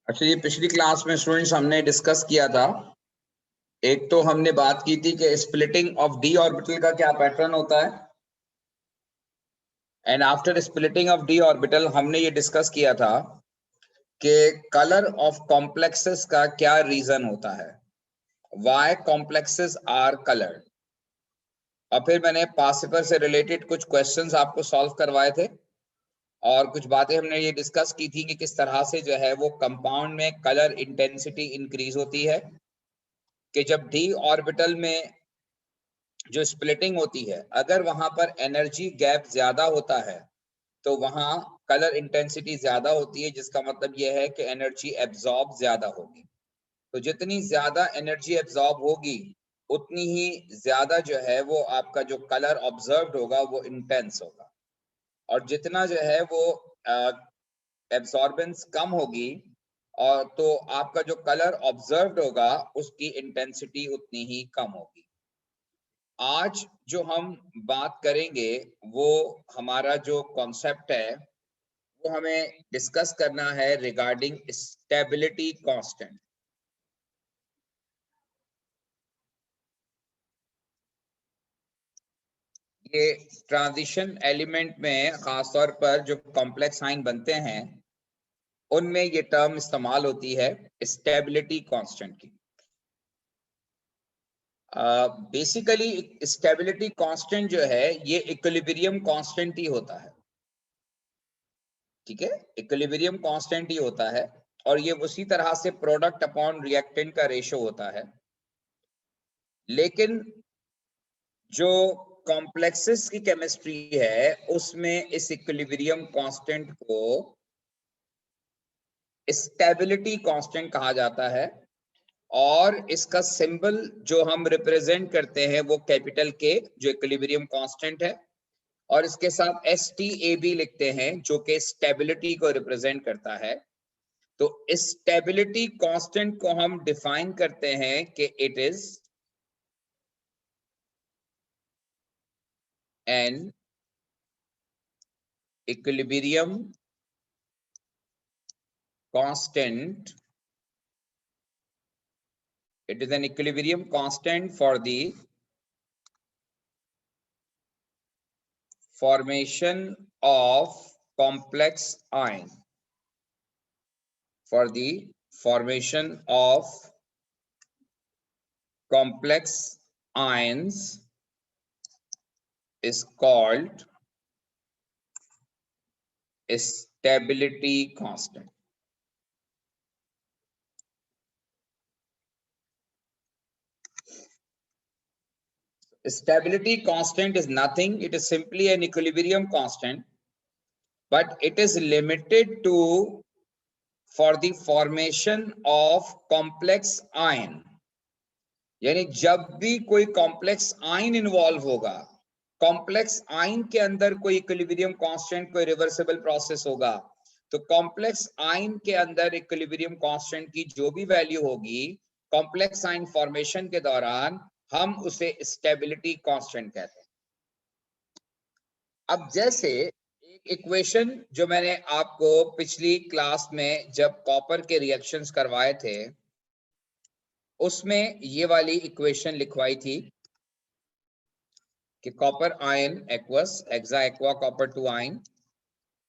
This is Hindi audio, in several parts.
अच्छा, ये पिछली क्लास में स्टूडेंट्स हमने डिस्कस किया था। एक तो हमने बात की थी कि स्प्लिटिंग ऑफ डी ऑर्बिटल का क्या पैटर्न होता है, and after splitting of D orbital हमने ये डिस्कस किया था कि कलर ऑफ कॉम्प्लेक्सेस का क्या रीजन होता है, व्हाई कॉम्प्लेक्सेस आर कलर्ड। और फिर मैंने पासिफर से रिलेटेड कुछ क्वेश्चंस आपको सॉल्व करवाए थे और कुछ बातें हमने ये डिस्कस की थी कि किस तरह से जो है वो कंपाउंड में कलर इंटेंसिटी इंक्रीज होती है, कि जब डी ऑर्बिटल में जो स्प्लिटिंग होती है अगर वहां पर एनर्जी गैप ज्यादा होता है तो वहां कलर इंटेंसिटी ज्यादा होती है, जिसका मतलब यह है कि एनर्जी एब्जॉर्ब ज्यादा होगी। तो जितनी ज्यादा एनर्जी एब्जॉर्ब होगी उतनी ही ज्यादा जो है वो आपका जो कलर ऑब्जर्व्ड होगा वो इंटेंस होगा, और जितना जो है वो एब्जॉर्बेंस कम होगी और तो आपका जो कलर ऑब्जर्व्ड होगा उसकी इंटेंसिटी उतनी ही कम होगी। आज जो हम बात करेंगे वो हमारा जो कॉन्सेप्ट है वो हमें डिस्कस करना है रिगार्डिंग स्टेबिलिटी कांस्टेंट। ये ट्रांजिशन एलिमेंट में खासतौर पर जो कॉम्प्लेक्स आयन बनते हैं उनमें ये टर्म इस्तेमाल होती है स्टेबिलिटी कांस्टेंट की। बेसिकली स्टेबिलिटी कांस्टेंट जो है ये इक्विलिब्रियम कांस्टेंट ही होता है, ठीक है, इक्विलिब्रियम कांस्टेंट ही होता है और ये उसी तरह से प्रोडक्ट अपॉन रिएक्टेंट का रेशो होता है। लेकिन जो कॉम्प्लेक्सेस की केमिस्ट्री है उसमें इस इक्विलिब्रियम कांस्टेंट को स्टेबिलिटी कांस्टेंट कहा जाता है और इसका सिंबल जो हम रिप्रेजेंट करते हैं वो कैपिटल के जो इक्विलिब्रियम कांस्टेंट है, और इसके साथ STAB लिखते हैं जो कि स्टेबिलिटी को रिप्रेजेंट करता है। तो स्टेबिलिटी कांस्टेंट को हम डिफाइन करते हैं कि it is an equilibrium constant, it is an equilibrium constant for the formation of complex ion, for the formation of complex ions is called stability constant. Stability constant is nothing, it is simply an equilibrium constant, but it is limited to for the formation of complex ion. यानी जब भी कोई कॉम्प्लेक्स आयन इन्वॉल्व होगा, कॉम्प्लेक्स आयन के अंदर कोई इक्विलिब्रियम कांस्टेंट, कोई रिवर्सिबल प्रोसेस होगा, तो कॉम्प्लेक्स आयन के अंदर इक्विलिब्रियम कांस्टेंट की जो भी वैल्यू होगी कॉम्प्लेक्स आयन फॉर्मेशन के दौरान हम उसे स्टेबिलिटी कांस्टेंट कहते हैं। अब जैसे एक इक्वेशन जो मैंने आपको पिछली क्लास में जब कॉपर के रिएक्शंस करवाए थे उसमें ये वाली इक्वेशन लिखवाई थी कि copper ion aqueous hexa aqua copper 2 ion,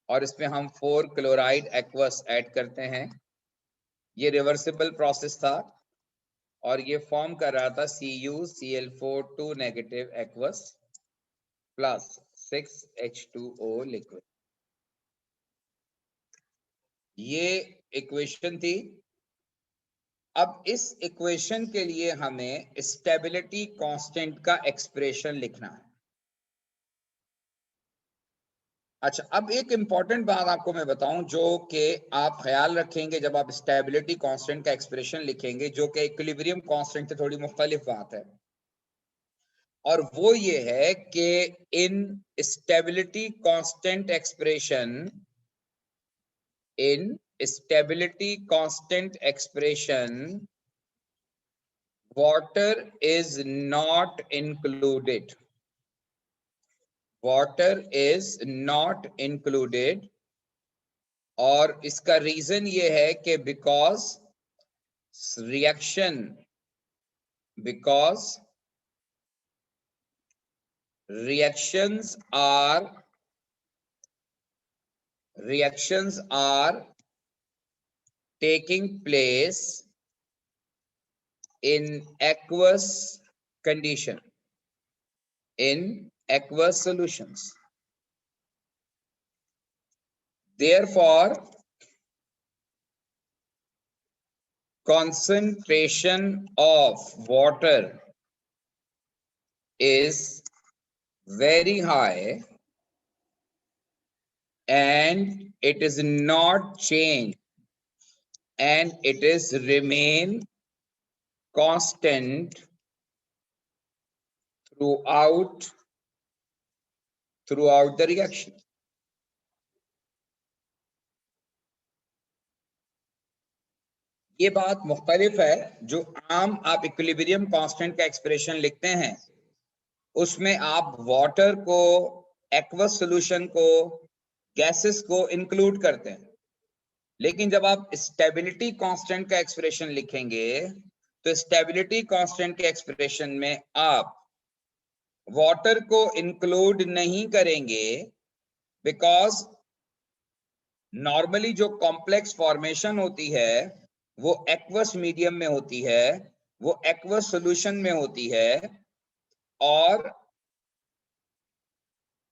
और इसमें हम 4 क्लोराइड एक्वस ऐड करते हैं। ये रिवर्सिबल प्रोसेस था और ये फॉर्म कर रहा था CuCl4 2 negative aqueous plus 6H2O liquid. ये इक्वेशन थी। अब इस इक्वेशन के लिए हमें स्टेबिलिटी कांस्टेंट का एक्सप्रेशन लिखना है। अच्छा, अब एक इंपॉर्टेंट बात आपको मैं बताऊं जो कि आप ख्याल रखेंगे जब आप स्टेबिलिटी कांस्टेंट का एक्सप्रेशन लिखेंगे, जो कि इक्विलिब्रियम कांस्टेंट से थोड़ी मुख्तलिफ बात है, और वो ये है कि इन stability constant expression, in stability constant expression water is not included. Water is not included और इसका रीजन ये है कि because reactions are taking place in aqueous condition, in aqueous solutions. Therefore, concentration of water is very high and it is not changed and it is remain constant throughout the reaction. ये बात मुख्तलिफ है। जो आम आप इक्विलिब्रियम कांस्टेंट का एक्सप्रेशन लिखते हैं उसमें आप वाटर को, एक्वस सॉल्यूशन को, गैसेस को इंक्लूड करते हैं, लेकिन जब आप स्टेबिलिटी कांस्टेंट का एक्सप्रेशन लिखेंगे तो स्टेबिलिटी कांस्टेंट के एक्सप्रेशन में आप वाटर को इंक्लूड नहीं करेंगे, बिकॉज नॉर्मली जो कॉम्प्लेक्स फॉर्मेशन होती है वो एक्वस मीडियम में होती है, वो एक्वस सॉल्यूशन में होती है, और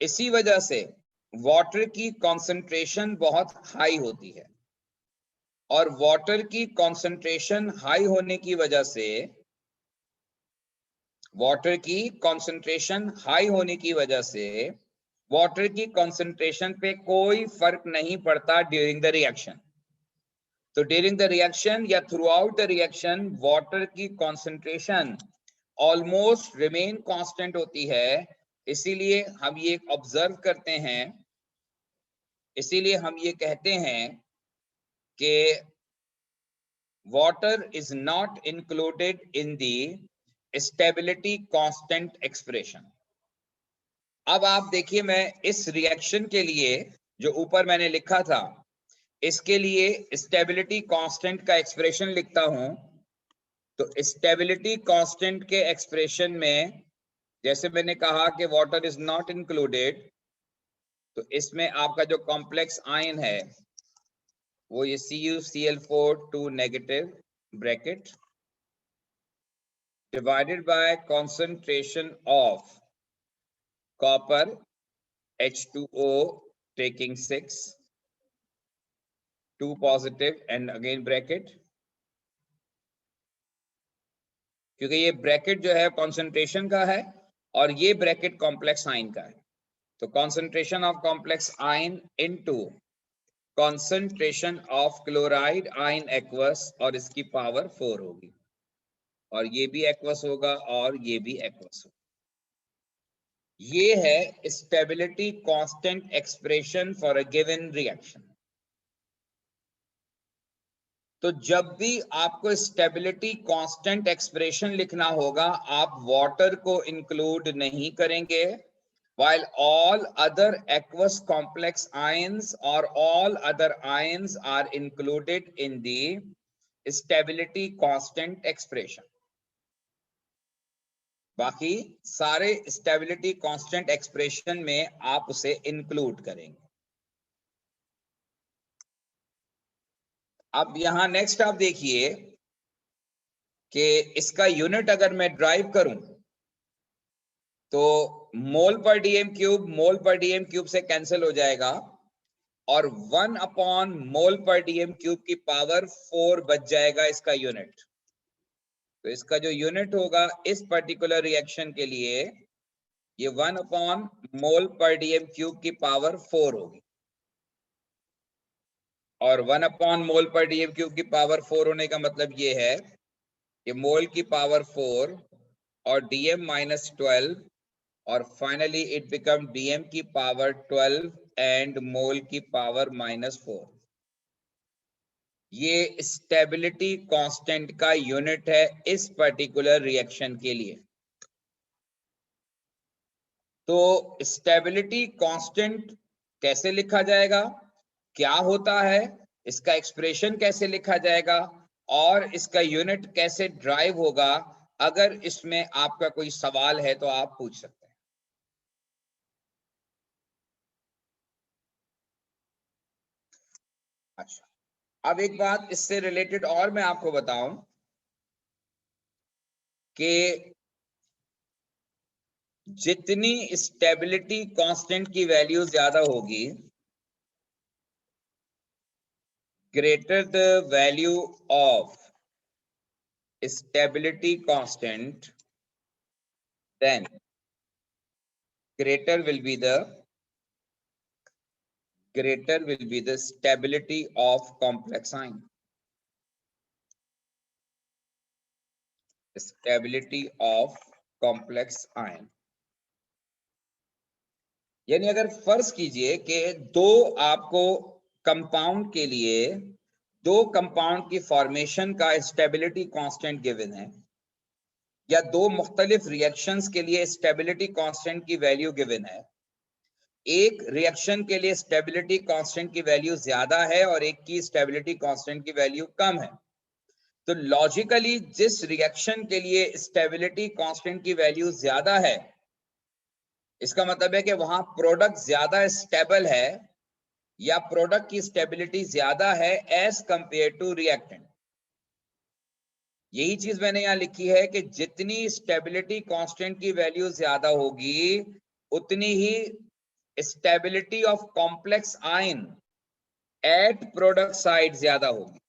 इसी वजह से वाटर की कंसंट्रेशन बहुत हाई होती है, और वाटर की कंसंट्रेशन हाई होने की वजह से वाटर की कंसंट्रेशन पे कोई फर्क नहीं पड़ता ड्यूरिंग द रिएक्शन। तो ड्यूरिंग द रिएक्शन या through out the reaction water की कंसंट्रेशन ऑलमोस्ट रिमेन कांस्टेंट होती है। इसीलिए हम ये ऑब्जर्व करते हैं, इसीलिए हम ये कहते हैं कि water is not included in the stability constant expression. अब आप देखिए, मैं इस रिएक्शन के लिए जो ऊपर मैंने लिखा था इसके लिए स्टेबिलिटी कांस्टेंट का एक्सप्रेशन लिखता हूं। तो स्टेबिलिटी कांस्टेंट के एक्सप्रेशन में जैसे मैंने कहा कि वाटर इज नॉट इंक्लूडेड, तो इसमें आपका जो कॉम्प्लेक्स आयन है वो ये CuCl4 2 negative bracket divided by concentration of copper H2O taking 6 2 positive and again bracket, क्योंकि ये ब्रैकेट जो है कंसंट्रेशन का है और ये ब्रैकेट कॉम्प्लेक्स आयन का है। तो concentration of complex ion into concentration of chloride ion aqueous, और इसकी पावर 4 होगी, और ये भी एक्वस होगा और ये भी एक्वस होगा। ये है stability constant expression for a given reaction. तो जब भी आपको स्टेबिलिटी कांस्टेंट एक्सप्रेशन लिखना होगा आप वाटर को इंक्लूड नहीं करेंगे, while all other aqueous complex ions or all other ions are included in the stability constant expression. बाकी सारे स्टेबिलिटी कांस्टेंट एक्सप्रेशन में आप उसे इंक्लूड करेंगे। अब यहां नेक्स्ट आप देखिए कि इसका यूनिट अगर मैं ड्राइव करूं तो मोल पर डीएम क्यूब से कैंसिल हो जाएगा और 1 अपॉन मोल पर डीएम क्यूब की पावर 4 बच जाएगा इसका यूनिट। तो इसका जो यूनिट होगा इस पर्टिकुलर रिएक्शन के लिए ये 1 अपॉन मोल पर डीएम क्यूब की पावर 4 होगी, और 1 अपॉन मोल पर डीएम क्यूब की पावर 4 होने का मतलब ये है कि मोल की पावर 4 और डीएम माइनस 12, और फाइनली इट बिकम डीएम की पावर 12 एंड मोल की पावर -4। ये स्टेबिलिटी कांस्टेंट का यूनिट है इस पर्टिकुलर रिएक्शन के लिए। तो स्टेबिलिटी कांस्टेंट कैसे लिखा जाएगा? क्या होता है, इसका एक्सप्रेशन कैसे लिखा जाएगा और इसका यूनिट कैसे ड्राइव होगा, अगर इसमें आपका कोई सवाल है तो आप पूछ सकते हैं। अच्छा, अब एक बात इससे रिलेटेड और मैं आपको बताऊं कि जितनी स्टेबिलिटी कांस्टेंट की वैल्यू ज्यादा होगी, greater the value of stability constant, then greater will be the stability of complex ion. Stability of complex ion. यानी अगर फर्ज कीजिए कि दो आपको कंपाउंड के लिए, दो कंपाउंड की फॉर्मेशन का स्टेबिलिटी कांस्टेंट गिवन है, या दो मुख्तलिफ रिएक्शंस के लिए स्टेबिलिटी कांस्टेंट की वैल्यू गिवन है, एक रिएक्शन के लिए स्टेबिलिटी कांस्टेंट की वैल्यू ज्यादा है और एक की स्टेबिलिटी कांस्टेंट की वैल्यू कम है, तो लॉजिकली जिस रिएक्शन के लिए स्टेबिलिटी कांस्टेंट की वैल्यू ज्यादा है, इसका मतलब है कि वहां प्रोडक्ट ज्यादा स्टेबल है या प्रोडक्ट की स्टेबिलिटी ज्यादा है एज कंपेयर टू रिएक्टेंट। यही चीज मैंने यहां लिखी है कि जितनी स्टेबिलिटी कांस्टेंट की वैल्यू ज्यादा होगी, उतनी ही stability of complex ion at product side ज्यादा होगी।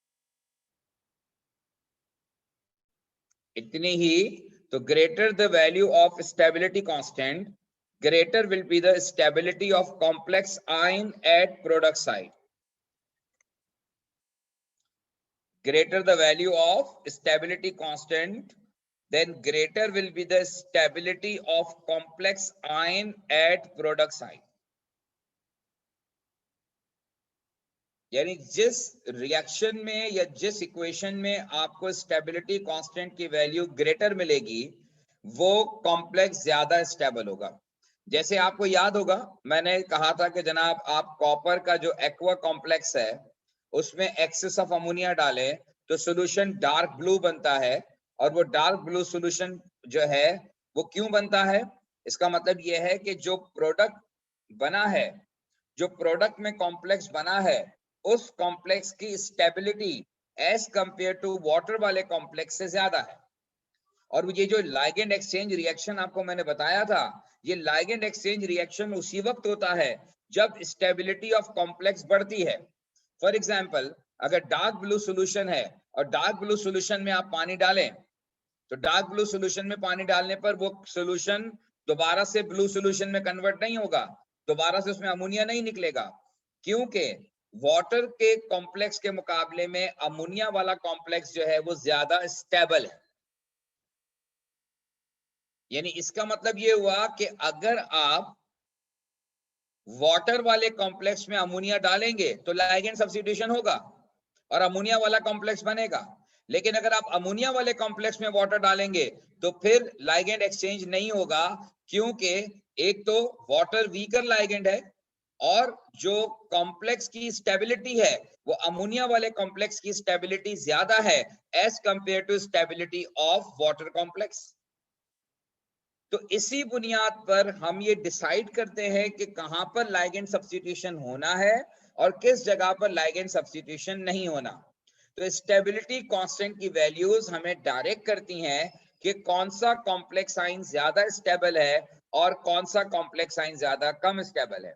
इतनी ही, तो greater the value of stability constant, greater will be the stability of complex ion at product side. Greater the value of stability constant, then greater will be the stability of complex ion at product side. यानी जिस रिएक्शन में या जिस इक्वेशन में आपको स्टेबिलिटी कांस्टेंट की वैल्यू ग्रेटर मिलेगी, वो कॉम्प्लेक्स ज्यादा स्टेबल होगा। जैसे आपको याद होगा, मैंने कहा था कि जनाब आप कॉपर का जो एक्वा कॉम्प्लेक्स है उसमें एक्सेस ऑफ अमोनिया डालें तो सॉल्यूशन डार्क ब्लू बनता है, और वो डार्क ब्लू सॉल्यूशन जो है वो क्यों बनता है? इसका मतलब यह है कि जो प्रोडक्ट बना है, जो प्रोडक्ट में कॉम्प्लेक्स बना है, उस कॉम्प्लेक्स की stability as compare to water वाले कॉम्प्लेक्स से ज्यादा है। और ये जो लाइगेंड एक्सचेंज रिएक्शन आपको मैंने बताया था, ये लाइगेंड एक्सचेंज रिएक्शन उसी वक्त होता है जब स्टेबिलिटी ऑफ कॉम्प्लेक्स बढ़ती है। फॉर एग्जांपल, अगर डार्क ब्लू सॉल्यूशन है और डार्क ब्लू सॉल्यूशन में आप पानी डालें, तो डार्क ब्लू सॉल्यूशन में पानी डालने पर वो सॉल्यूशन दोबारा से ब्लू सॉल्यूशन में कन्वर्ट नहीं होगा, दोबारा से उसमें अमोनिया नहीं निकलेगा, क्योंकि वाटर के कॉम्प्लेक्स के मुकाबले में अमोनिया वाला कॉम्प्लेक्स जो है वो ज्यादा स्टेबल है। यानी इसका मतलब ये हुआ कि अगर आप वाटर वाले कॉम्प्लेक्स में अमोनिया डालेंगे तो लाइगेंड सब्स्टिट्यूशन होगा और अमोनिया वाला कॉम्प्लेक्स बनेगा, लेकिन अगर आप अमोनिया वाले कॉम्प्लेक्स में वाटर डालेंगे तो फिर लाइगेंड एक्सचेंज नहीं होगा, क्योंकि एक तो वाटर वीकर लाइगेंड है और जो कॉम्प्लेक्स की स्टेबिलिटी है वो अमोनिया वाले कॉम्प्लेक्स की स्टेबिलिटी ज्यादा है as compare to stability of water complex. तो इसी बुनियाद पर हम ये डिसाइड करते हैं कि कहां पर लाइगेंड सब्स्टिट्यूशन होना है और किस जगह पर लाइगेंड सब्स्टिट्यूशन नहीं होना। तो स्टेबिलिटी कांस्टेंट की वैल्यूज हमें डायरेक्ट करती हैं कि कौन सा कॉम्प्लेक्स आयन ज्यादा स्टेबल है और कौन सा कॉम्प्लेक्स आयन ज्यादा कम स्टेबल है,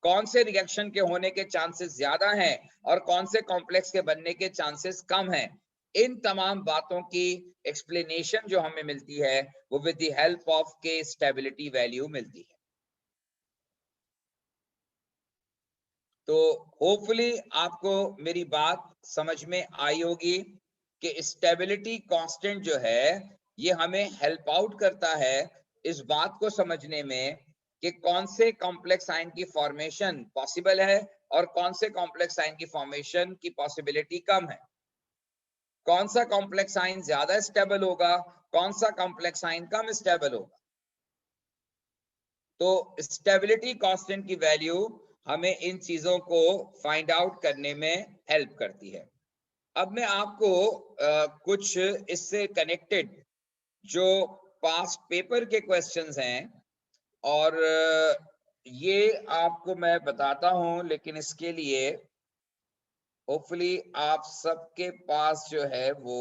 कौन से रिएक्शन के होने के चांसेस ज्यादा हैं और कौन से कॉम्प्लेक्स के बनने के चांसेस कम हैं। इन तमाम बातों की एक्सप्लेनेशन जो हमें मिलती है वो विद द हेल्प ऑफ के स्टेबिलिटी वैल्यू मिलती है। तो होपफुली आपको मेरी बात समझ में आई होगी कि स्टेबिलिटी कांस्टेंट जो है ये हमें हेल्प आउट करता है इस बात को समझने में कि कौन से कॉम्प्लेक्स आयन की फॉर्मेशन पॉसिबल है और कौन से कॉम्प्लेक्स आयन की फॉर्मेशन की पॉसिबिलिटी कम है, कौन सा कॉम्प्लेक्स आयन ज्यादा स्टेबल होगा, कौन सा कॉम्प्लेक्स आयन कम स्टेबल होगा। तो स्टेबिलिटी कांस्टेंट की वैल्यू हमें इन चीजों को फाइंड आउट करने में हेल्प करती है। अब मैं आपको कुछ इससे कनेक्टेड जो पास्ट पेपर के क्वेश्चंस हैं और ये आपको मैं बताता हूं, लेकिन इसके लिए होपफुली आप सबके पास जो है वो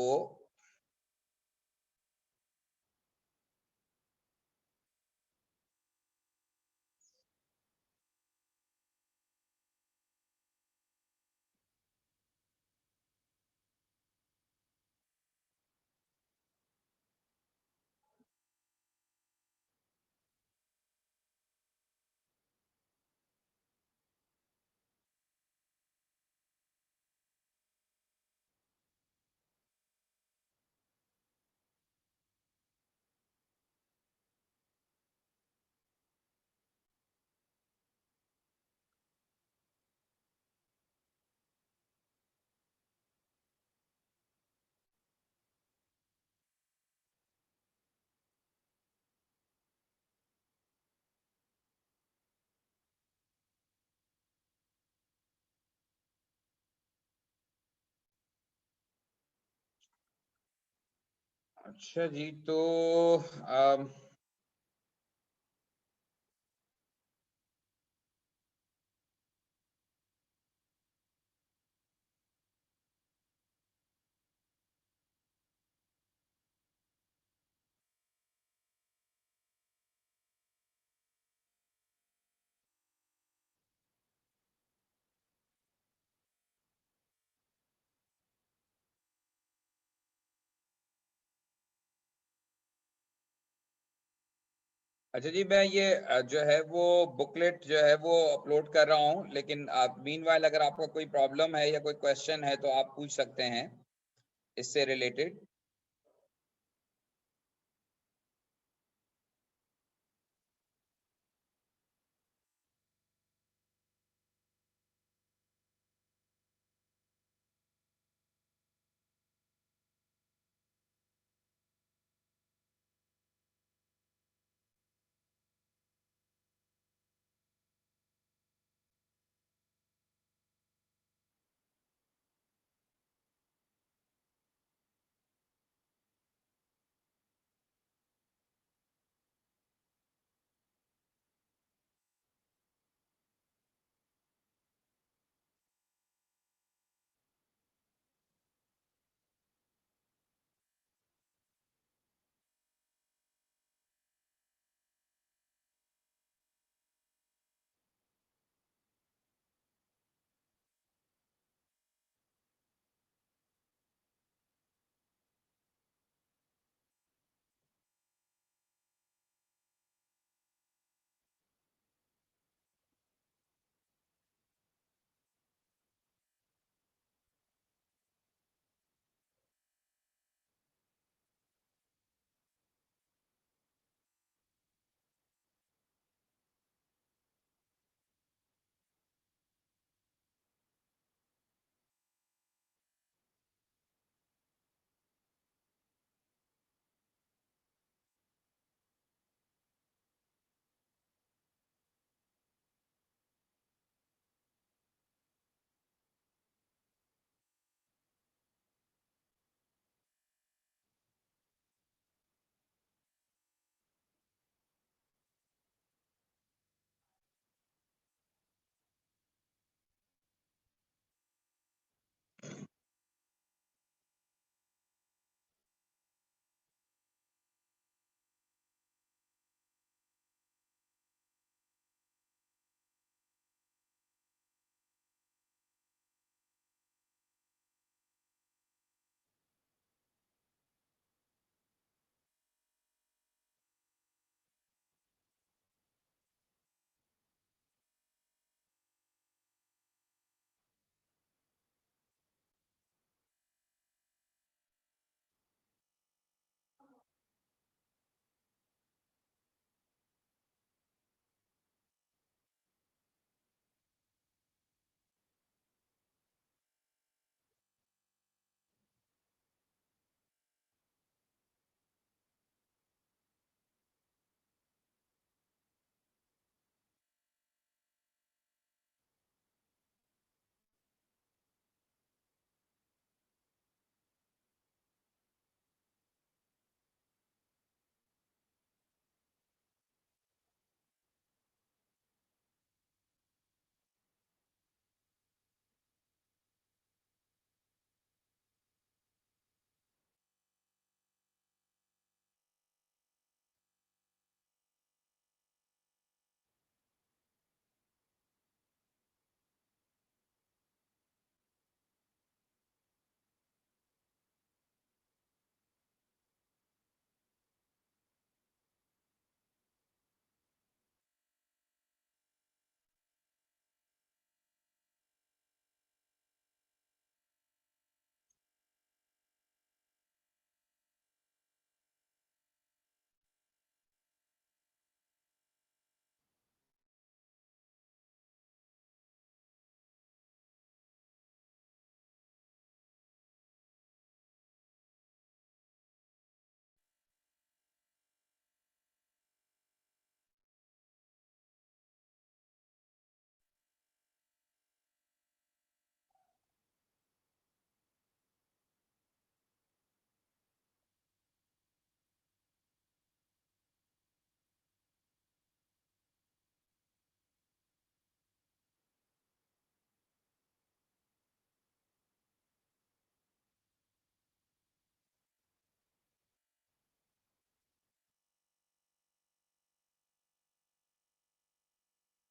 अच्छा जी, तो अम, अच्छा जी, मैं ये जो है वो बुकलेट जो है वो अपलोड कर रहा हूँ, लेकिन मीनवाइल अगर आपका कोई प्रॉब्लम है या कोई क्वेश्चन है तो आप पूछ सकते हैं इससे रिलेटेड।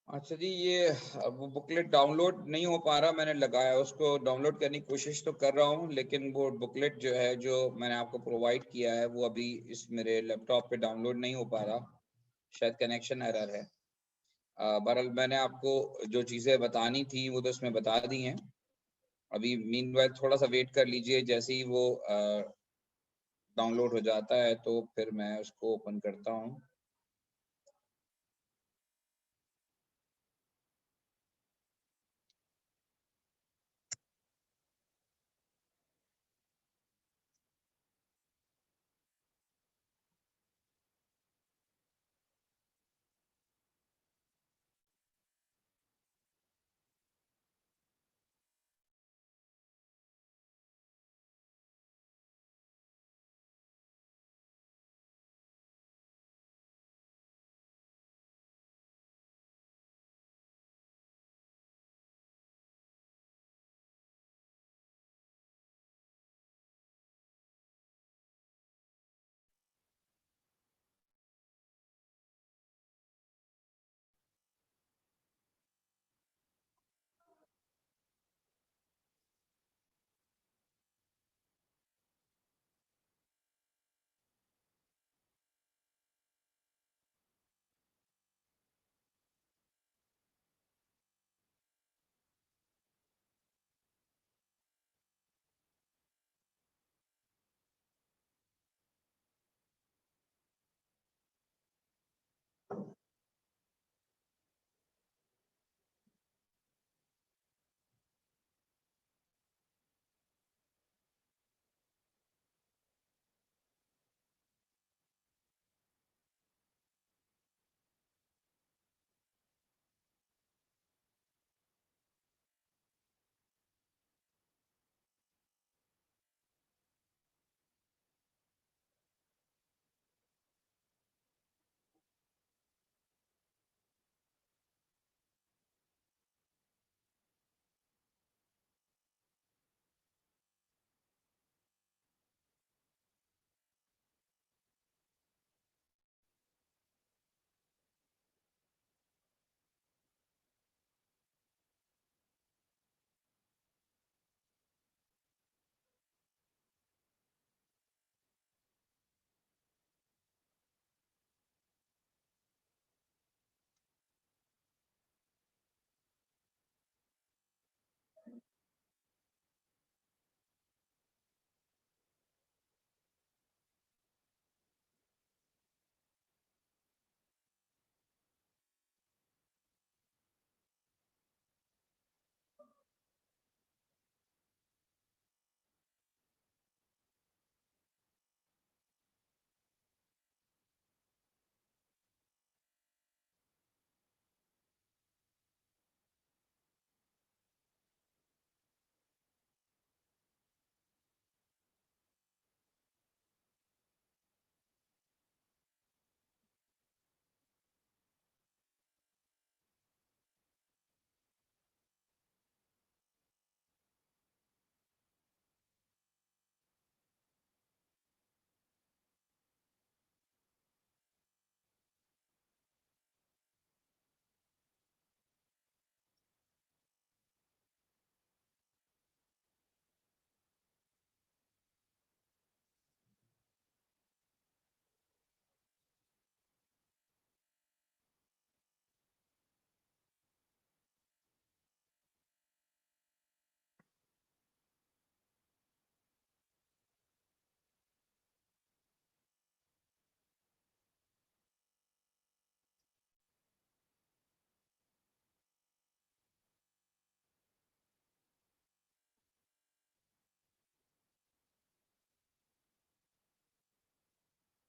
अच्छा जी, ये वो बुकलेट डाउनलोड नहीं हो पा रहा, मैंने लगाया उसको, डाउनलोड करने की कोशिश तो कर रहा हूँ, लेकिन वो बुकलेट जो है जो मैंने आपको प्रोवाइड किया है वो अभी इस मेरे लैपटॉप पे डाउनलोड नहीं हो पा रहा, शायद कनेक्शन एरर है। बहरहाल मैंने आपको जो चीज़ें बतानी थी वो तो इसमें बता दी हैं। अभी मीनवाइल थोड़ा सा वेट कर लीजिए, जैसे ही वो डाउनलोड हो जाता है तो फिर मैं उसको ओपन करता हूँ।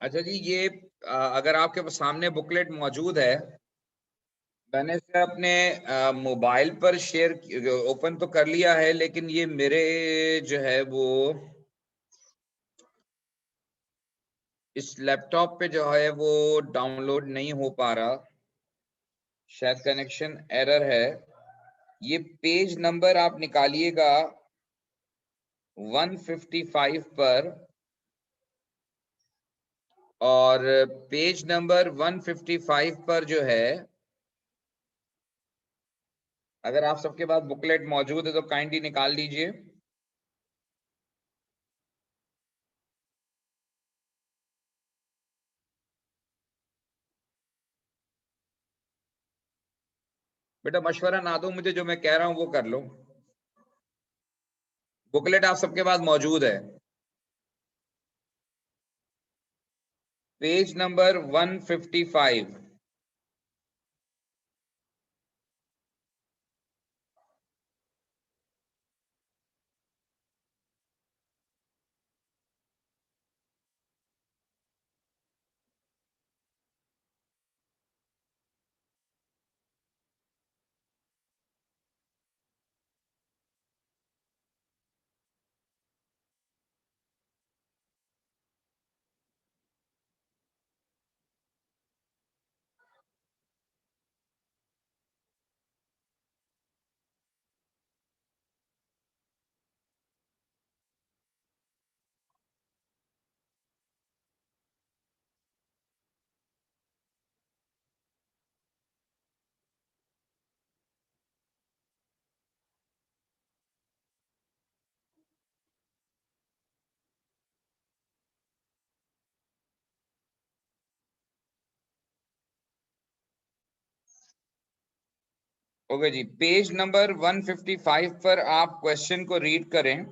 अच्छा जी, ये अगर आपके सामने बुकलेट मौजूद है, मैंने इसे अपने मोबाइल पर शेयर ओपन तो कर लिया है, लेकिन ये मेरे जो है वो इस लैपटॉप पे जो है वो डाउनलोड नहीं हो पा रहा, शायद कनेक्शन एरर है। ये पेज नंबर आप निकालिएगा 155 पर, और पेज नंबर 155 पर जो है अगर आप सबके पास बुकलेट मौजूद है तो काइंडली निकाल लीजिए। बेटा मशवरा ना दो मुझे, जो मैं कह रहा हूं वो कर लो। बुकलेट आप सबके पास मौजूद है, पेज नंबर 155। ओके जी, पेज नंबर 155 पर आप क्वेश्चन को रीड करें।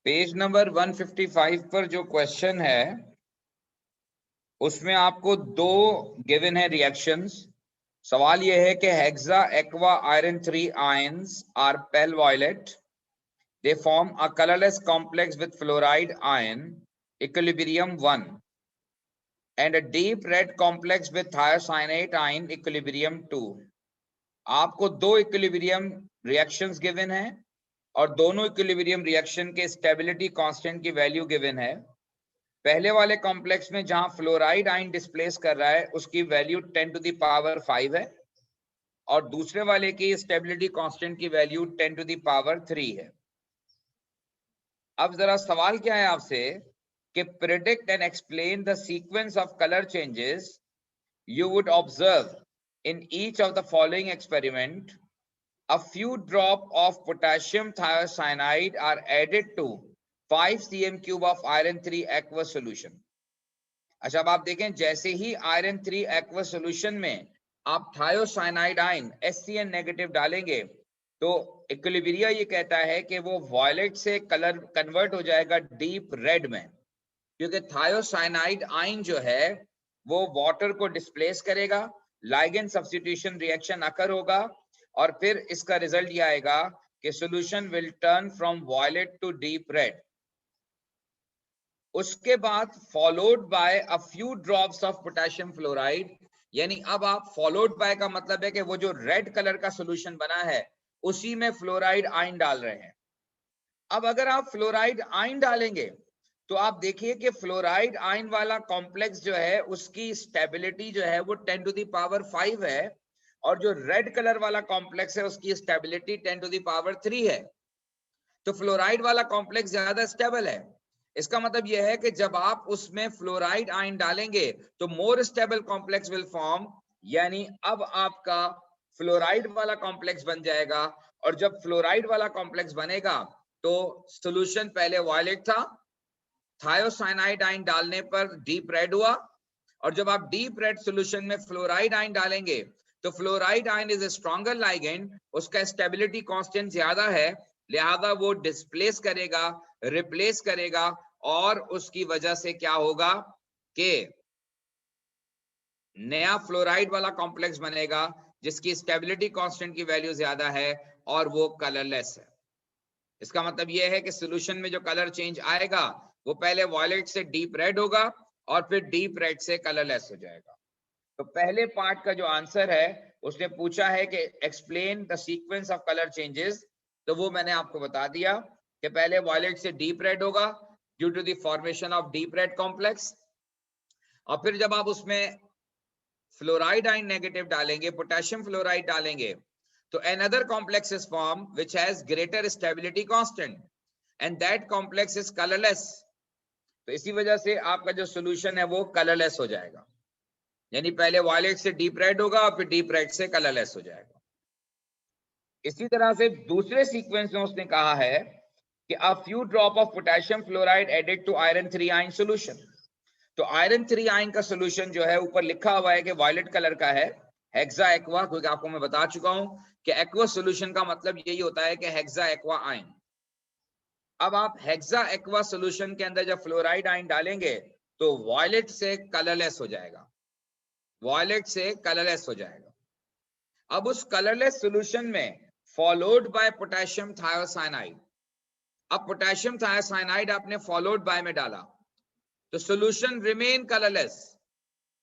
पेज नंबर 155 पर जो क्वेश्चन है उसमें आपको दो गिवन है रिएक्शंस। सवाल यह है कि hexa aqua iron 3 ions are pale violet, they form a colourless complex with fluoride ion equilibrium 1 and a deep red complex with thiocyanate ion equilibrium 2। आपको दो इक्विलिब्रियम रिएक्शंस गिवन है और दोनों इक्विलिब्रियम रिएक्शन के स्टेबिलिटी कांस्टेंट की वैल्यू गिवन है। पहले वाले कॉम्प्लेक्स में जहां फ्लोराइड आयन डिस्प्लेस कर रहा है उसकी वैल्यू 10 टू द पावर 5 है और दूसरे वाले की स्टेबिलिटी कांस्टेंट की वैल्यू 10 टू द पावर 3 है। अब जरा सवाल क्या है आपसे कि predict and explain the sequence of colour changes you would observe in each of the following experiment. A few drop of potassium thiocyanide are added to 5 cm cube of iron 3 aqueous solution। अच्छा, अब आप देखें जैसे ही आयरन 3 aqueous solution में आप thiocyanide आयन HCN नेगेटिव डालेंगे तो इक्विलिब्रिया ये कहता है कि वो वॉयलेट से कलर कन्वर्ट हो जाएगा डीप रेड में, क्योंकि थायोसाइनाइड आयन जो है वो वाटर को डिस्प्लेस करेगा, लाइगेंड सब्स्टिट्यूशन रिएक्शन अकर होगा और फिर इसका रिजल्ट ये आएगा कि solution will turn from violet to deep red. उसके बाद followed by a few drops of potassium fluoride, यानी अब आप फॉलोड बाय का मतलब है कि वो जो रेड कलर का सॉल्यूशन बना है उसी में फ्लोराइड आयन डाल रहे हैं। अब अगर आप फ्लोराइड आयन डालेंगे तो आप देखिए कि फ्लोराइड आयन वाला कॉम्प्लेक्स जो है उसकी स्टेबिलिटी जो है वो 10 टू द पावर 5 है और जो रेड कलर वाला कॉम्प्लेक्स है उसकी स्टेबिलिटी 10 टू द पावर 3 है। तो फ्लोराइड वाला कॉम्प्लेक्स ज्यादा स्टेबल है। इसका मतलब यह है कि जब आप उसमें फ्लोराइड आयन डालेंगे तो more stable complex will form, यानी अब आपका फ्लोराइड वाला कॉम्प्लेक्स बन जाएगा और जब फ्लोराइड वाला कॉम्प्लेक्स बनेगा तो सॉल्यूशन पहले वायलेट था, थायोसाइनाइड आयन डालने पर डीप रेड हुआ और जब आप डीप रेड सॉल्यूशन में फ्लोराइड आयन डालेंगे तो fluoride ion is a stronger ligand, उसका स्टेबिलिटी कांस्टेंट ज्यादा है, लिहाजा वो डिस्प्लेस करेगा, रिप्लेस करेगा और उसकी वजह से क्या होगा कि नया फ्लोराइड वाला कॉम्प्लेक्स बनेगा जिसकी स्टेबिलिटी कांस्टेंट की वैल्यू ज्यादा है और वो कलरलेस है। इसका मतलब यह है कि सॉल्यूशन में जो कलर चेंज आएगा वो पहले वॉयलेट से डीप रेड होगा और फिर डीप रेड से कलरलेस हो जाएगा। तो पहले पार्ट का जो आंसर है उसने पूछा है कि explain the sequence of colour changes, तो वो मैंने आपको बता दिया कि पहले वॉयलेट से डीप रेड होगा due to the formation of deep red complex, और फिर जब आप उसमें फ्लोराइड आयन नेगेटिव डालेंगे, पोटेशियम फ्लोराइड डालेंगे, तो another complex is formed which has greater stability constant and that complex is colorless. तो इसी वजह से आपका जो सॉल्यूशन है वो कलरलेस हो जाएगा, यानी पहले वायलेट से डीप रेड होगा और फिर डीप रेड से कलरलेस हो जाएगा। इसी तरह से दूसरे सीक्वेंस में उसने कहा है कि a few drop of potassium fluoride added to iron 3 ion solution। तो आयरन 3 आयन का सॉल्यूशन जो है ऊपर लिखा हुआ है कि वायलेट कलर का है, हेक्सा एक्वा, क्योंकि आपको मैं बता चुका हूं कि एक्वा सॉल्यूशन का मतलब यही होता है कि हेक्सा एक्वा आयन। अब आप हेक्सा एक्वा सॉल्यूशन के अंदर जब फ्लोराइड आयन डालेंगे तो वायलेट से कलरलेस हो जाएगा, वायलेट से कलरलेस हो जाएगा। अब उस कलरलेस सॉल्यूशन में फॉलोड बाय पोटेशियम थायोसाइनाइड, अब पोटेशियम थायोसाइनाइड आपने फॉलोड बाय में डाला तो सॉल्यूशन रिमेन कलरलेस।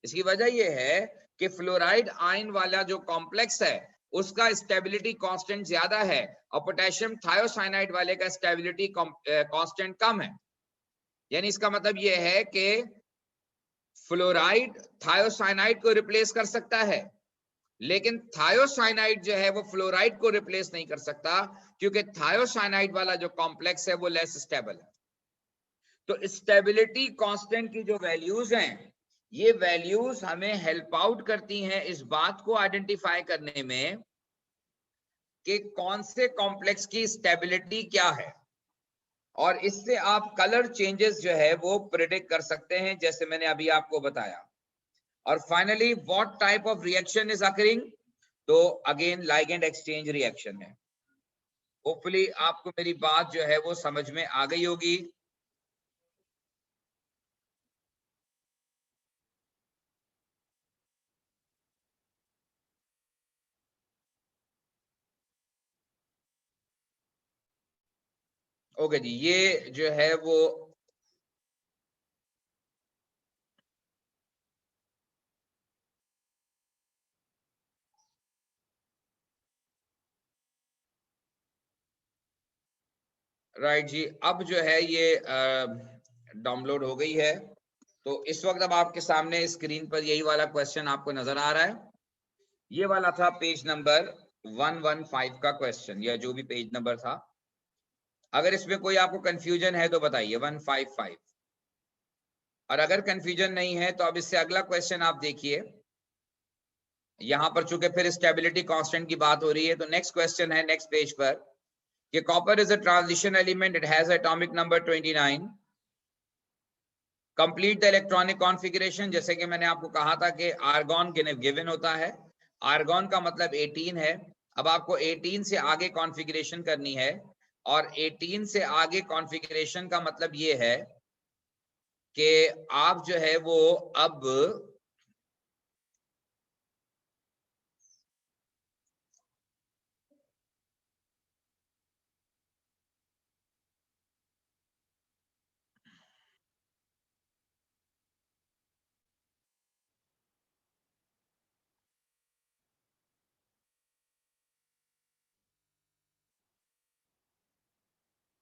इसकी वजह यह है कि फ्लोराइड आयन वाला जो कॉम्प्लेक्स है उसका स्टेबिलिटी कांस्टेंट ज्यादा है और पोटेशियम थायोसाइनाइड वाले का स्टेबिलिटी कांस्टेंट कम है। यानी इसका मतलब यह है कि फ्लोराइड थायोसाइनाइड को रिप्लेस कर सकता है, लेकिन थायोसाइनाइड जो है वो फ्लोराइड को रिप्लेस नहीं कर सकता, क्योंकि थायोसाइनाइड वाला जो कॉम्प्लेक्स है वो लेस स्टेबल है। तो स्टेबिलिटी कांस्टेंट की जो वैल्यूज हैं, ये वैल्यूज हमें हेल्प आउट करती हैं इस बात को आइडेंटिफाई करने में कि कौन से कॉम्प्लेक्स की स्टेबिलिटी क्या है, और इससे आप कलर चेंजेस जो है वो प्रिडिक्ट कर सकते हैं, जैसे मैंने अभी आपको बताया। और finally what type of reaction is occurring, तो अगेन लाइगेंड एक्सचेंज रिएक्शन है। होपफुली आपको मेरी बात जो है वो समझ में आ गई होगी। ओके जी, ये जो है वो राइट जी, अब जो है ये डाउनलोड हो गई है। तो इस वक्त अब आपके सामने स्क्रीन पर यही वाला क्वेश्चन आपको नजर आ रहा है। ये वाला था पेज नंबर 115 का क्वेश्चन, या जो भी पेज नंबर था। अगर इसमें कोई आपको कंफ्यूजन है तो बताइए, 155। और अगर कंफ्यूजन नहीं है तो अब इससे अगला क्वेश्चन आप देखिए। यहां पर चूंकि फिर स्टेबिलिटी कांस्टेंट की बात हो रही है, तो नेक्स्ट क्वेश्चन है नेक्स्ट पेज पर कि copper is a transition element, it has atomic number 29, complete the electronic configuration. जैसे कि मैंने आपको कहा था कि आर्गॉन गिवन होता है, आर्गॉन का मतलब 18 है। अब आपको 18 से आगे कॉन्फ़िगरेशन करनी है, और 18 से आगे कॉन्फ़िगरेशन का मतलब ये है कि आप जो है वो अब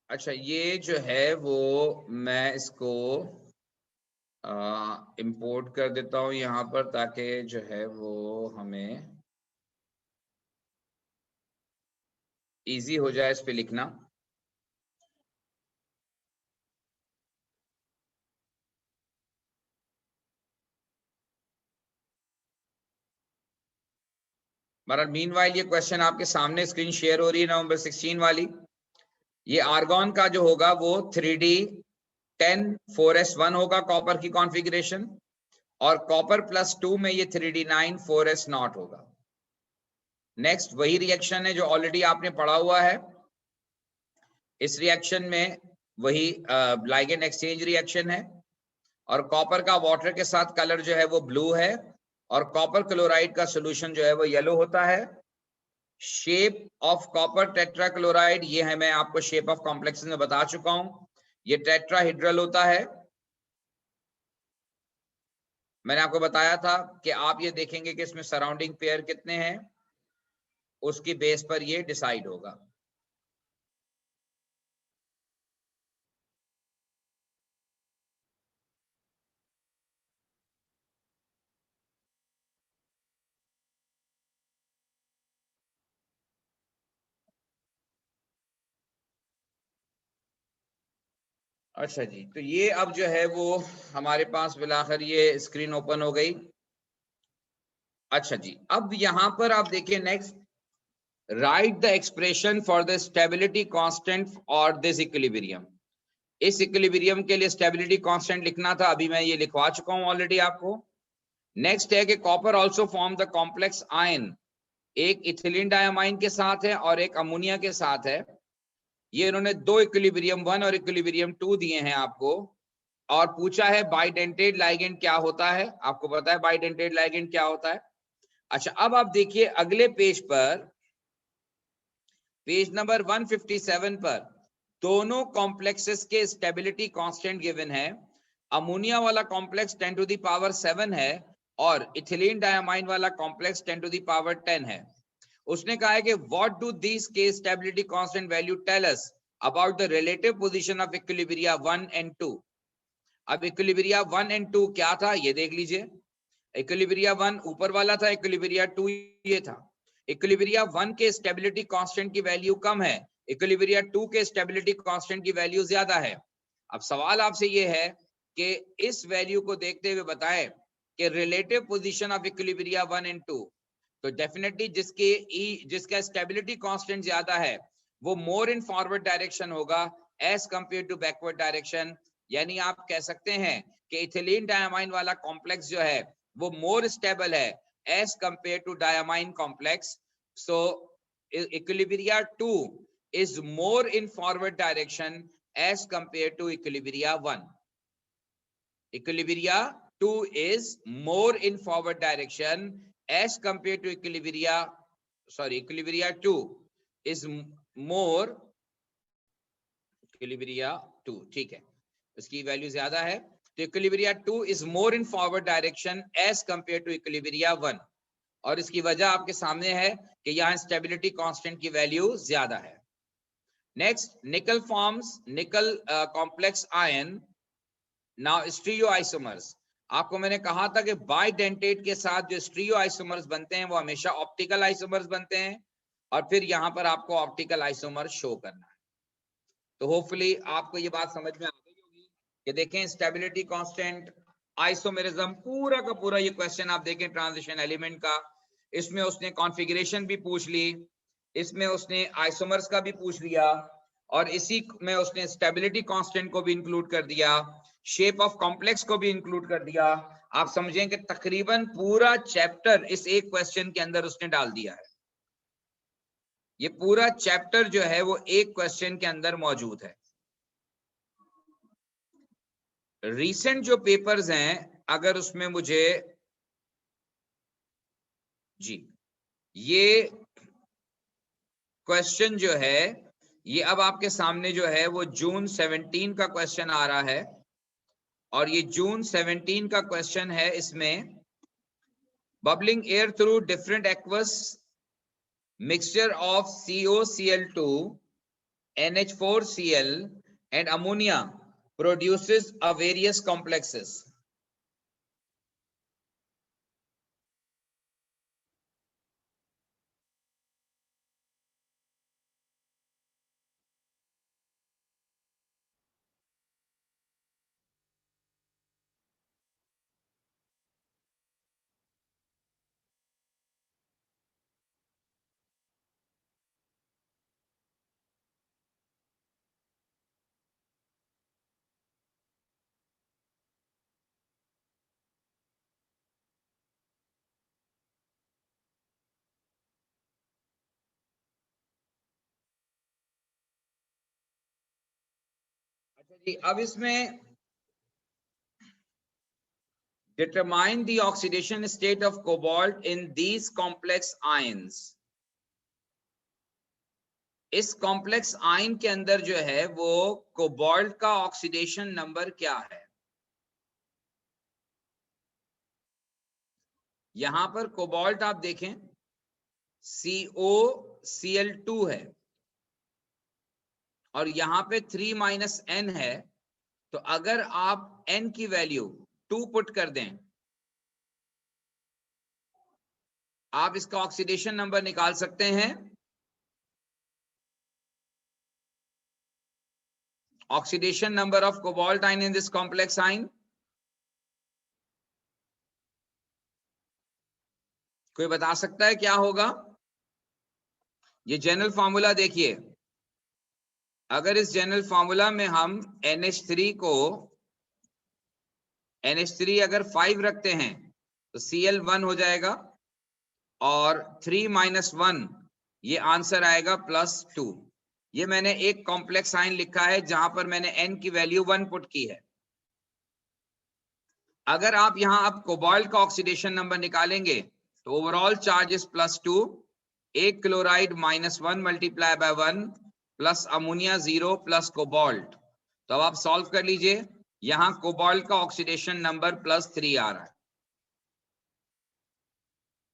अच्छा, ये जो है वो मैं इसको इंपोर्ट कर देता हूं यहाँ पर, ताकि जो है वो हमें इजी हो जाए इस पे लिखना। बहरहाल मीनवाइल ये क्वेश्चन आपके सामने स्क्रीन शेयर हो रही है, नवंबर 16 वाली। ये आर्गॉन का जो होगा वो 3D10 4s1 होगा कॉपर की कॉन्फ़िगरेशन, और कॉपर +2 में ये 3D9 4s0 होगा। नेक्स्ट वही रिएक्शन है जो ऑलरेडी आपने पढ़ा हुआ है। इस रिएक्शन में वही लाइगेंड एक्सचेंज रिएक्शन है, और कॉपर का वाटर के साथ कलर जो है वो ब्लू है, और कॉपर क्लोराइड का सॉल्यूशन जो है वो येलो होता है। शेप ऑफ कॉपर टेट्राक्लोराइड, ये है मैं आपको शेप ऑफ कॉम्प्लेक्सेस में बता चुका हूं, ये टेट्राहेड्रल होता है। मैंने आपको बताया था कि आप ये देखेंगे कि इसमें सराउंडिंग पेयर कितने हैं, उसकी बेस पर ये डिसाइड होगा। अच्छा जी, तो ये अब जो है वो हमारे पास बिलाखिर ये स्क्रीन ओपन हो गई। अच्छा जी, अब यहां पर आप देखिए next, right the expression for the stability constant और दिस इक्विलिब्रियम। इस इक्विलिब्रियम के लिए स्टेबिलिटी कांस्टेंट लिखना था, अभी मैं ये लिखवा चुका हूं ऑलरेडी आपको। नेक्स्ट है कि copper also form the complex ion, एक इथिलीन डायमाइन के साथ है और एक अमोनिया के साथ है। ये इन्होंने दो इक्विलिब्रियम 1 और इक्विलिब्रियम 2 दिए हैं आपको, और पूछा है बाइडेंटेट लाइगेंड क्या होता है। आपको पता है बाइडेंटेट लाइगेंड क्या होता है। अच्छा, अब आप देखिए अगले पेज पर, पेज नंबर 157 पर दोनों कॉम्प्लेक्सेस के स्टेबिलिटी कांस्टेंट गिवन है। अमोनिया वाला कॉम्प्लेक्स 10 टू द पावर 7 है और इथिलीन डायमाइन वाला कॉम्प्लेक्स 10 टू द पावर 10 है। उसने कहा है कि what do this K stability constant value tell us about the relative position of equilibria 1 and 2। अब इक्विलिब्रिया 1 एंड 2 क्या था ये देख लीजिए। इक्विलिब्रिया 1 ऊपर वाला था, इक्विलिब्रिया 2 ये था। इक्विलिब्रिया 1 के स्टेबिलिटी कांस्टेंट की वैल्यू कम है, इक्विलिब्रिया 2 के स्टेबिलिटी कांस्टेंट की वैल्यू ज्यादा है। अब सवाल आपसे ये है कि इस वैल्यू को देखते हुए बताएं कि relative position of equilibria 1 and 2, तो डेफिनेटली जिसका स्टेबिलिटी कांस्टेंट ज्यादा है वो मोर इन फॉरवर्ड डायरेक्शन होगा as compare to backward direction. यानी आप कह सकते हैं कि इथिलीन डायमाइन वाला कॉम्प्लेक्स जो है वो मोर स्टेबल है as compare to diamine complex. So equilibria 2 is more in forward direction as compared to equilibria 1. Equilibria 2 is more in forward direction as compared to equilibria 2 is more, equilibria 2 ठीक है, उसकी वैल्यू ज्यादा है। तो equilibria 2 is more in forward direction as compared to equilibria 1, और इसकी वजह आपके सामने है कि यहाँ स्टेबिलिटी कांस्टेंट की वैल्यू ज्यादा है। नेक्स्ट, निकल फॉर्म्स निकल complex ion now stereo isomers. आपको मैंने कहा था कि बाइडेंटेट के साथ जो स्टीरियो आइसोमर्स बनते हैं वो हमेशा ऑप्टिकल आइसोमर्स बनते हैं, और फिर यहां पर आपको ऑप्टिकल आइसोमर शो करना है। तो होपफुली आपको ये बात समझ में आ गई होगी कि देखें स्टेबिलिटी कांस्टेंट, आइसोमेरिज्म, पूरा का पूरा ये क्वेश्चन आप देखें ट्रांजिशन एलिमेंट का, इसमें उसने कॉन्फ़िगरेशन भी पूछ ली, इसमें उसने आइसोमर्स का भी पूछ लिया, और इसी में उसने स्टेबिलिटी कांस्टेंट को भी इंक्लूड कर दिया, शेप ऑफ कॉम्प्लेक्स को भी इंक्लूड कर दिया। आप समझें कि तकरीबन पूरा चैप्टर इस एक क्वेश्चन के अंदर उसने डाल दिया है। ये पूरा चैप्टर जो है वो एक क्वेश्चन के अंदर मौजूद है। रीसेंट जो पेपर्स हैं, अगर उसमें मुझे जी ये क्वेश्चन जो है ये अब आपके सामने जो है वो जून 17 का क्वेश्चन आ रहा है, और ये जून 17 का क्वेश्चन है। इसमें bubbling air through different aqueous mixture of COCl2, NH4Cl and ammonia produces a various complexes. अच्छा जी, अब इसमें determine the oxidation state of cobalt in these complex ions. इस कॉम्प्लेक्स आयन के अंदर जो है वो कोबाल्ट का ऑक्सीडेशन नंबर क्या है। यहां पर कोबाल्ट आप देखें COCl2 है, और यहां पे 3 - N है। तो अगर आप N की वैल्यू 2 पुट कर दें, आप इसका ऑक्सीडेशन नंबर निकाल सकते हैं। oxidation number of cobalt ion in this complex ion? कोई बता सकता है क्या होगा? ये जनरल फॉर्मूला देखिए, अगर इस जनरल फॉर्मूला में हम NH3 को NH3 अगर 5 रखते हैं तो Cl1 हो जाएगा और 3 - 1 ये आंसर आएगा +2। ये मैंने एक कॉम्प्लेक्स आयन लिखा है जहां पर मैंने N की वैल्यू 1 पुट की है। अगर आप यहां अब कोबाल्ट का ऑक्सीडेशन नंबर निकालेंगे तो ओवरऑल चार्ज इज +2, एक chloride -1 multiply by 1 plus ammonia 0 plus cobalt. तो अब आप सॉल्व कर लीजिए, यहां कोबाल्ट का ऑक्सीडेशन नंबर +3 आ रहा है,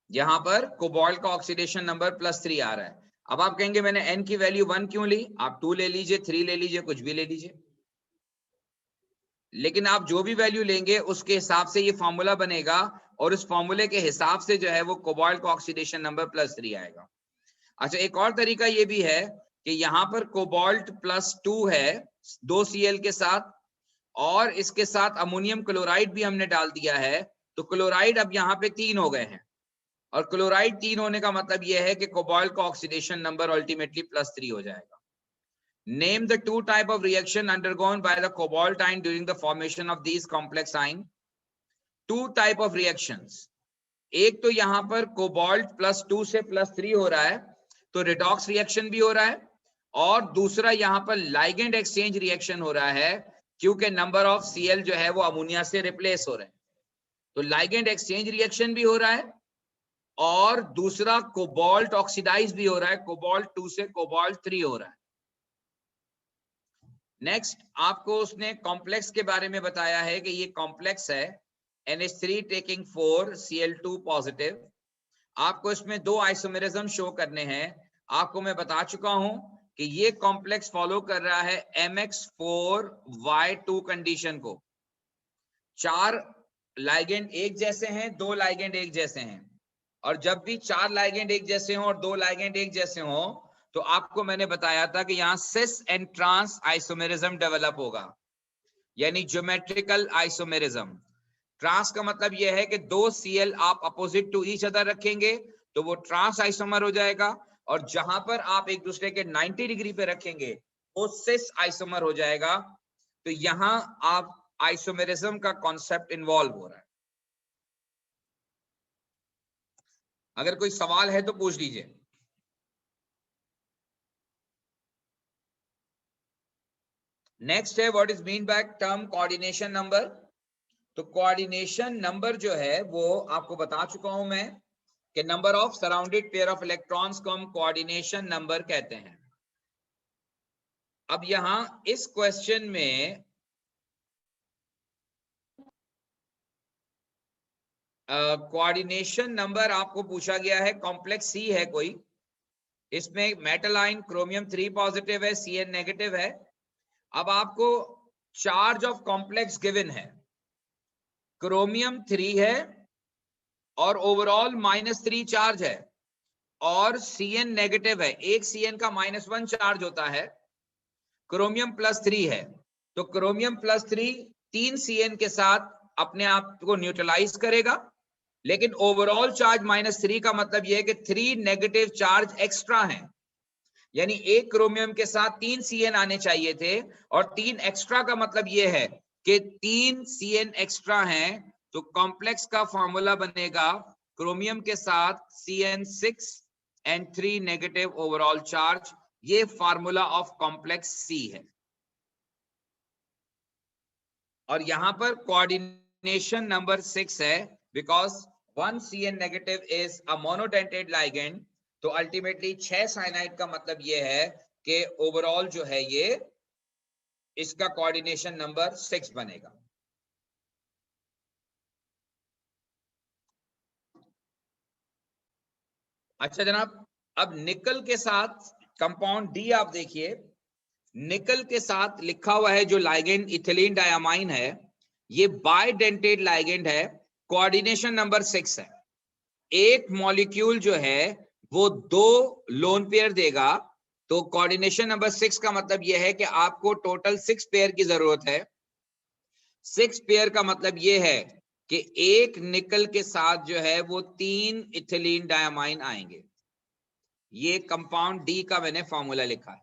यहां पर कोबाल्ट का ऑक्सीडेशन नंबर +3 आ रहा है। अब आप कहेंगे मैंने N की वैल्यू 1 क्यों ली? आप 2 ले लीजिए, 3 ले लीजिए, कुछ भी ले लीजिए, लेकिन आप जो भी वैल्यू लेंगे उसके हिसाब से ये फॉर्मूला बनेगा और उस फॉर्मूले के हिसाब से जो है वो कोबाल्ट का ऑक्सीडेशन नंबर +3 आएगा। अच्छा, एक और तरीका ये भी है कि यहाँ पर कोबाल्ट +2 है 2 Cl के साथ और इसके साथ अमोनियम क्लोराइड भी हमने डाल दिया है, तो क्लोराइड अब यहाँ पे 3 हो गए हैं और क्लोराइड 3 होने का मतलब यह है कि कोबाल्ट का ऑक्सीडेशन नंबर अल्टीमेटली +3 हो जाएगा। Name the two type of reaction undergone by the cobalt ion during the formation of these complex ion. Two type of reactions. एक तो यहाँ पर कोबाल्ट +2 से +3 हो रहा है तो रिडॉक्स रिएक्शन भी हो रहा है, और दूसरा यहाँ पर लाइगेंड एक्सचेंज रिएक्शन हो रहा है क्योंकि नंबर ऑफ Cl जो है वो अमोनिया से रिप्लेस हो रहे हैं, तो लाइगेंड एक्सचेंज रिएक्शन भी हो रहा है और दूसरा कोबाल्ट ऑक्सीडाइज भी हो रहा है, कोबाल्ट 2 से कोबाल्ट 3 हो रहा है। नेक्स्ट आपको उसने कॉम्प्लेक्स के बारे में बताया है कि ये कॉम्प्लेक्स है NH3 टेकिंग 4 Cl2 पॉजिटिव। आपको इसमें 2 आइसोमेरिज्म शो करने हैं। आपको मैं बता चुका हूं कि ये कॉम्प्लेक्स फॉलो कर रहा है MX4Y2 कंडीशन को। 4 लाइगेंड एक जैसे हैं, 2 लाइगेंड एक जैसे हैं, और जब भी 4 लाइगेंड एक जैसे हों और 2 लाइगेंड एक जैसे हों तो आपको मैंने बताया था कि यहां cis and trans isomerism develop होगा, यानी ज्योमेट्रिकल आइसोमेरिज्म। ट्रांस का मतलब यह है कि 2 Cl आप अपोजिट टू ईच अदर रखेंगे तो वो ट्रांस आइसोमर हो जाएगा, और जहां पर आप एक दूसरे के 90 डिग्री पे रखेंगे वो सिस आइसोमर हो जाएगा। तो यहां आप आइसोमेरिज्म का कॉन्सेप्ट इन्वॉल्व हो रहा है। अगर कोई सवाल है तो पूछ लीजिए। नेक्स्ट है what is mean by term coordination number. तो कोऑर्डिनेशन नंबर जो है वो आपको बता चुका हूं मैं कि number of surrounded pair of electrons को हम कोऑर्डिनेशन नंबर कहते हैं। अब यहां इस क्वेश्चन में कोऑर्डिनेशन नंबर आपको पूछा गया है, कॉम्प्लेक्स सी है कोई, इसमें मेटल आयन क्रोमियम 3 पॉजिटिव है, Cn नेगेटिव है। अब आपको चार्ज ऑफ कॉम्प्लेक्स गिवन है, क्रोमियम 3 है और ओवरऑल -3 चार्ज है और Cn नेगेटिव है, एक Cn का -1 चार्ज होता है, क्रोमियम +3 है, तो क्रोमियम +3 3 Cn के साथ अपने आप को न्यूट्रलाइज करेगा, लेकिन ओवरऑल चार्ज -3 का मतलब यह है कि 3 नेगेटिव चार्ज एक्स्ट्रा हैं, यानी एक क्रोमियम के साथ 3 Cn आने चाहिए थे और 3 एक्स्ट्रा का मतलब यह है कि 3 Cn एक्स्ट्रा हैं, तो कॉम्प्लेक्स का फॉर्मूला बनेगा क्रोमियम के साथ Cn6 and 3 negative overall charge. ये फार्मूला ऑफ कॉम्प्लेक्स सी है। और यहां पर कोऑर्डिनेशन नंबर 6 है because 1 Cn negative is a monodentate ligand, तो अल्टीमेटली 6 साइनाइड का मतलब यह है कि ओवरऑल जो है ये इसका कोऑर्डिनेशन नंबर 6 बनेगा। अच्छा जनाब, अब निकल के साथ कंपाउंड डी आप देखिए, निकल के साथ लिखा हुआ है जो लाइगेंड इथिलीन डायमाइन है, ये बाइडेंटेड लाइगेंड है, कोऑर्डिनेशन नंबर 6 है। एक मॉलिक्यूल जो है वो 2 लोन पेयर देगा तो कोऑर्डिनेशन नंबर 6 का मतलब यह है कि आपको टोटल 6 पेयर की जरूरत है। 6 पेयर का मतलब यह है कि एक निकल के साथ जो है वो 3 इथिलीन डायमाइन आएंगे। ये कंपाउंड डी का मैंने फॉर्मूला लिखा है।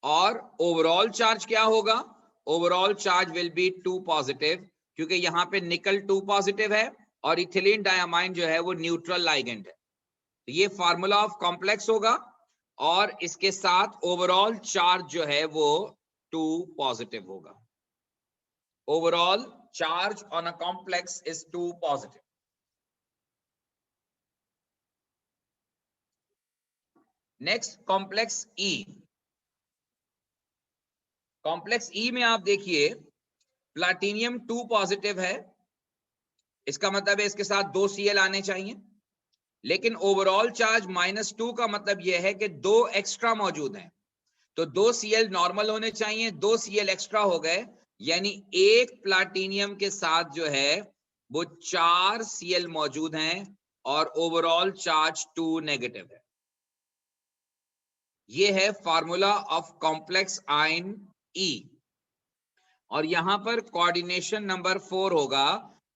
और ओवरऑल चार्ज क्या होगा? Overall charge will be 2 positive, क्योंकि यहां पे निकल 2 पॉजिटिव है और इथिलीन डायमाइन जो है वो न्यूट्रल लाइगेंड है। तो ये फार्मूला ऑफ कॉम्प्लेक्स होगा और इसके साथ ओवरऑल चार्ज जो है वो 2 पॉजिटिव होगा। Overall charge on a complex is 2 positive. Next complex E. Complex E में आप देखिए प्लैटिनियम 2 पॉजिटिव है, इसका मतलब है इसके साथ 2 Cl आने चाहिए, लेकिन ओवरऑल चार्ज -2 का मतलब यह है कि 2 एक्स्ट्रा मौजूद हैं। तो 2 Cl नॉर्मल होने चाहिए, 2 Cl एक्स्ट्रा हो गए, यानी एक प्लैटिनियम के साथ जो है वो 4 Cl मौजूद हैं और ओवरऑल चार्ज 2 नेगेटिव है। ये है फार्मूला ऑफ कॉम्प्लेक्स आयन ई। और यहां पर कोऑर्डिनेशन नंबर 4 होगा,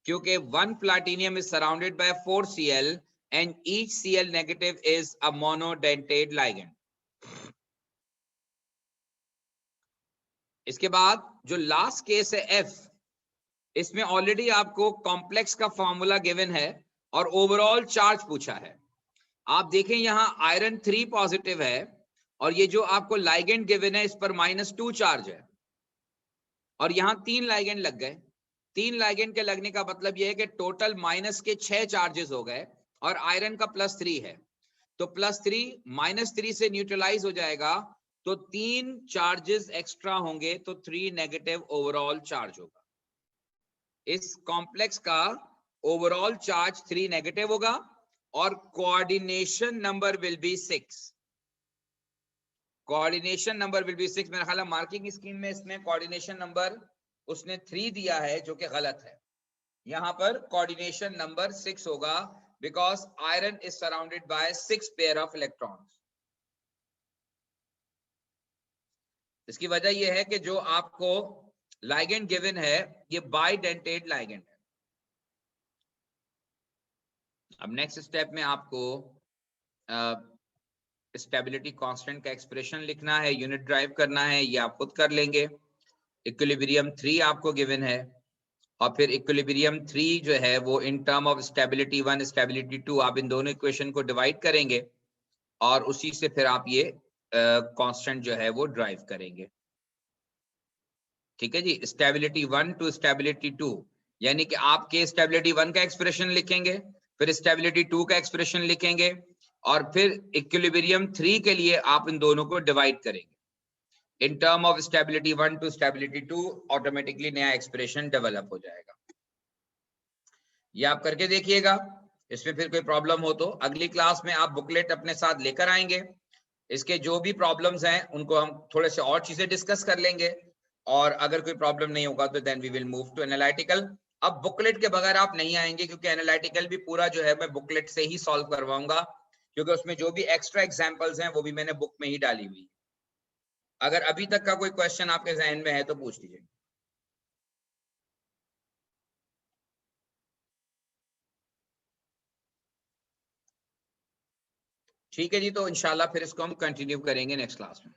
क्योंकि 1 platinum is surrounded by 4 Cl and each Cl negative is a monodentate ligand. इसके बाद जो लास्ट केस है F, इसमें ऑलरेडी आपको कॉम्प्लेक्स का फॉर्मूला गिवन है और ओवरऑल चार्ज पूछा है। आप देखें यहां आयरन 3 पॉजिटिव है और ये जो आपको लाइगेंड गिवन है इस पर -2 चार्ज है और यहां 3 लाइगेंड लग गए। 3 लाइगेंड के लगने का मतलब यह है कि टोटल माइनस के 6 चार्जेस हो गए और आयरन का +3 है, तो +3 -3 से न्यूट्रलाइज हो जाएगा, तो 3 चार्जेस एक्स्ट्रा होंगे, तो 3 नेगेटिव ओवरऑल चार्ज होगा। इस कॉम्प्लेक्स का ओवरऑल चार्ज 3 नेगेटिव होगा और coordination number will be 6। Coordination number will be 6। मेरा ख्याल है मार्किंग स्कीम में इसमें कोऑर्डिनेशन नंबर उसने 3 दिया है, जो कि गलत है। यहां पर कोऑर्डिनेशन नंबर 6 होगा, because iron is surrounded by 6 pair of electrons. इसकी वजह यह है कि जो आपको लाइगेंड गिवन है ये बाइडेंटेट लाइगेंड है। अब नेक्स्ट स्टेप में आपको स्टेबिलिटी कांस्टेंट का एक्सप्रेशन लिखना है, यूनिट ड्राइव करना है, ये आप खुद कर लेंगे। इक्विलिब्रियम 3 आपको गिवन है और फिर इक्विलिब्रियम 3 जो है वो इन टर्म ऑफ स्टेबिलिटी 1 स्टेबिलिटी 2, आप इन दोनों इक्वेशन को डिवाइड करेंगे और उसी से फिर आप ये कांस्टेंट जो है वो ड्राइव करेंगे। ठीक है जी। स्टेबिलिटी 1 टू स्टेबिलिटी 2, यानी कि आपके स्टेबिलिटी 1 का एक्सप्रेशन लिखेंगे, फिर स्टेबिलिटी 2 का एक्सप्रेशन लिखेंगे और फिर इक्विलिब्रियम 3 के लिए आप इन दोनों को डिवाइड करेंगे। In term of stability 1 to stability 2 automatically नया एक्सप्रेशन डेवलप हो जाएगा। ये आप करके देखिएगा। इसमें फिर कोई प्रॉब्लम हो तो अगली क्लास में आप बुकलेट अपने साथ लेकर आएंगे। इसके जो भी प्रॉब्लम्स हैं उनको हम थोड़े से और चीजें डिस्कस कर लेंगे और अगर कोई प्रॉब्लम नहीं होगा तो then we will move to analytical. अब बुकलेट के बगैर आप नहीं आएंगे, क्योंकि एनालिटिकल भी पूरा जो है मैं बुकलेट से ही सॉल्व करवाऊंगा, क्योंकि उसमें जो भी एक्स्ट्रा एग्जांपल्स हैं वो भी मैंने बुक में ही डाली हुई है। अगर अभी तक का कोई क्वेश्चन आपके जहन में है तो पूछ लीजिए। ठीक है जी, तो इंशाल्लाह फिर इसको हम कंटिन्यू करेंगे नेक्स्ट क्लास में।